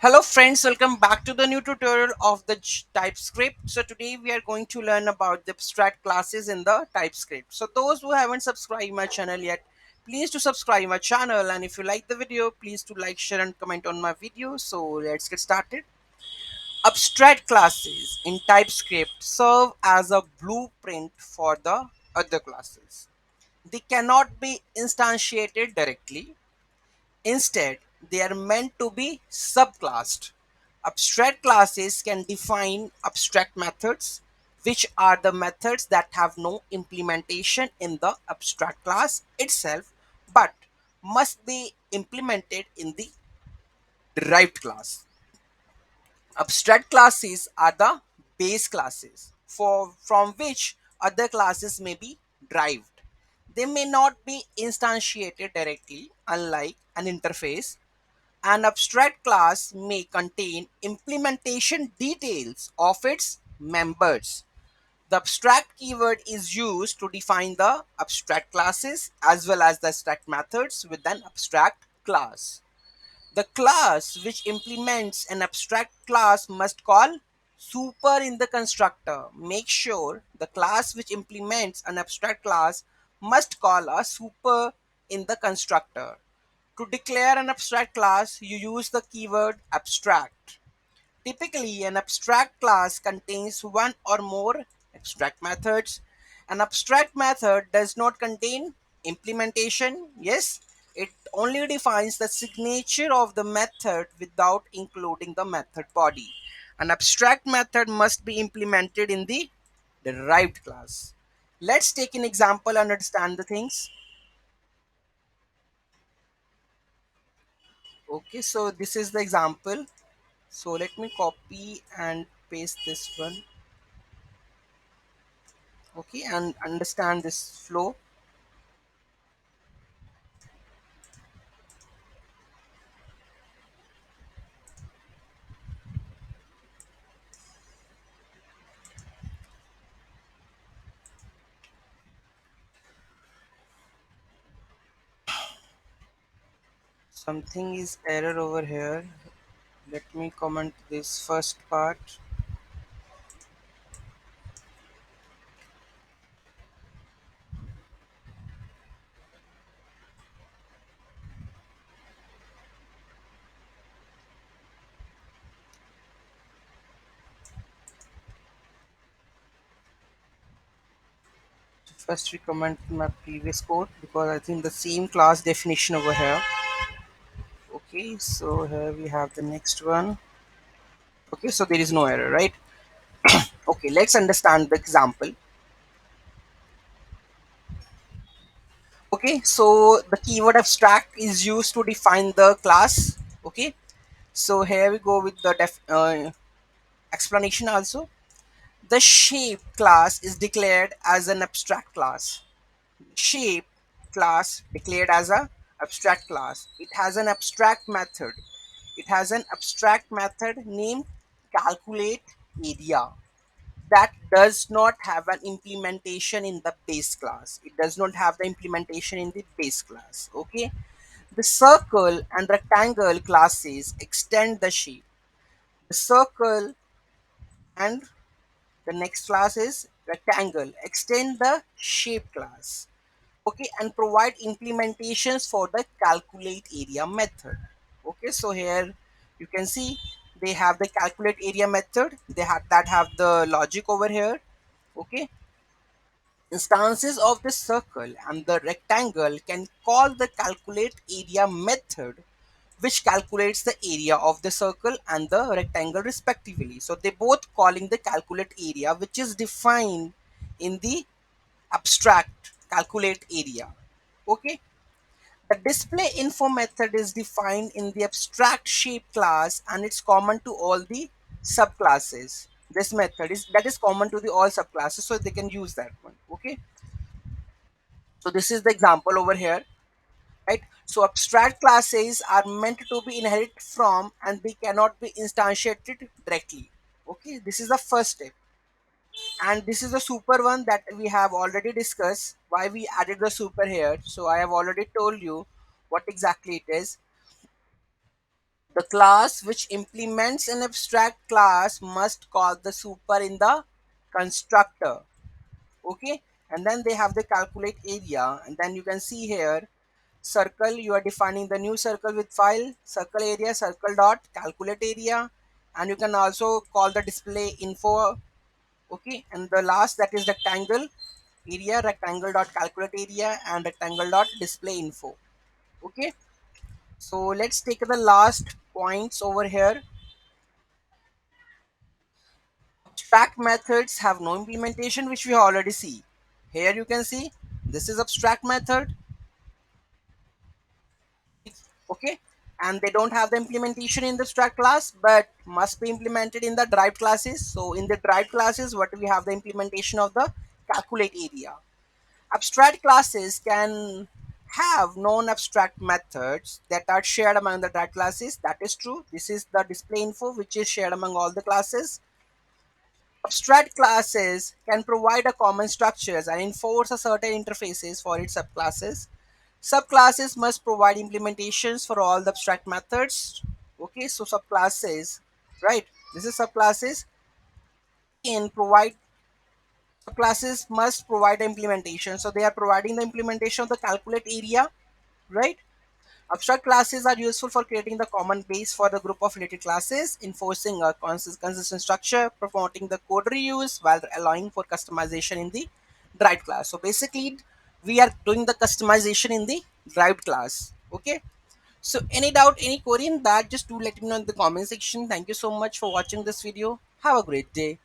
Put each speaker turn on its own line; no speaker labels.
Hello friends, welcome back to the new tutorial of the Typescript. So today we are going to learn about the abstract classes in the Typescript. So those who haven't subscribed my channel yet, please to subscribe my channel, and if you like the video, please to like, share and comment on my video. So let's get started. Abstract classes in Typescript serve as a blueprint for the other classes. They cannot be instantiated directly. Instead, they are meant to be subclassed. Abstract classes can define abstract methods, which are the methods that have no implementation in the abstract class itself, but must be implemented in the derived class. Abstract classes are the base classes from which other classes may be derived. They may not be instantiated directly, unlike an interface. An abstract class may contain implementation details of its members. The abstract keyword is used to define the abstract classes as well as the abstract methods with an abstract class. The class which implements an abstract class must call super in the constructor. Make sure the class which implements an abstract class must call a super in the constructor. To declare an abstract class, you use the keyword abstract. Typically, an abstract class contains one or more abstract methods. An abstract method does not contain implementation. Yes, it only defines the signature of the method without including the method body. An abstract method must be implemented in the derived class. Let's take an example and understand the things. Okay, so this is the example. So let me copy and paste this one. Okay, and understand this flow. Something is error over here. Let me comment this first part. First we comment my previous code because I think the same class definition over here. Okay, so here we have the next one. Okay, so there is no error, right? Okay, let's understand the example. Okay, so the keyword abstract is used to define the class. Okay, so here we go with the explanation also. The shape class is declared as an abstract class. Shape class declared as a abstract class. It has an abstract method. It has an abstract method named calculate area that does not have an implementation in the base class. It does not have the implementation in the base class. Okay. The circle and rectangle classes extend the shape. The circle and the next class is rectangle. Extend the shape class. Okay, and provide implementations for the calculate area method. Okay, so here you can see they have the calculate area method. They have that have the logic over here. Okay, instances of the circle and the rectangle can call the calculate area method, which calculates the area of the circle and the rectangle respectively. So they both calling the calculate area, which is defined in the abstract calculate area. Okay, the display info method is defined in the abstract shape class and it's common to all the subclasses. This method is that is common to the all subclasses, so they can use that one. Okay, so this is the example over here, right? So abstract classes are meant to be inherited from and they cannot be instantiated directly. Okay, this is the first step. And this is the super one that we have already discussed why we added the super here. So I have already told you what exactly it is. The class which implements an abstract class must call the super in the constructor. Okay, and then they have the calculate area, and then you can see here circle, you are defining the new circle with file circle area circle dot calculate area, and you can also call the display info. Okay, and the last, that is rectangle area, rectangle dot calculate area and rectangle dot display info. Okay, so let's take the last points over here. Abstract methods have no implementation, which we already see. Here you can see this is abstract method. Okay, and they don't have the implementation in the abstract class but must be implemented in the derived classes. So in the derived classes, what we have the implementation of the calculate area. Abstract classes can have non-abstract methods that are shared among the derived classes. That is true. This is the display info, which is shared among all the classes. Abstract classes can provide a common structures and enforce a certain interfaces for its subclasses. Subclasses must provide implementations for all the abstract methods. Okay, so subclasses, right? This is subclasses can provide subclasses must provide implementation. So they are providing the implementation of the calculate area, right? Abstract classes are useful for creating the common base for the group of related classes, enforcing a consistent structure, promoting the code reuse while allowing for customization in the derived class. So basically, we are doing the customization in the derived class. Okay. So any doubt, any query in that, just do let me know in the comment section. Thank you so much for watching this video. Have a great day.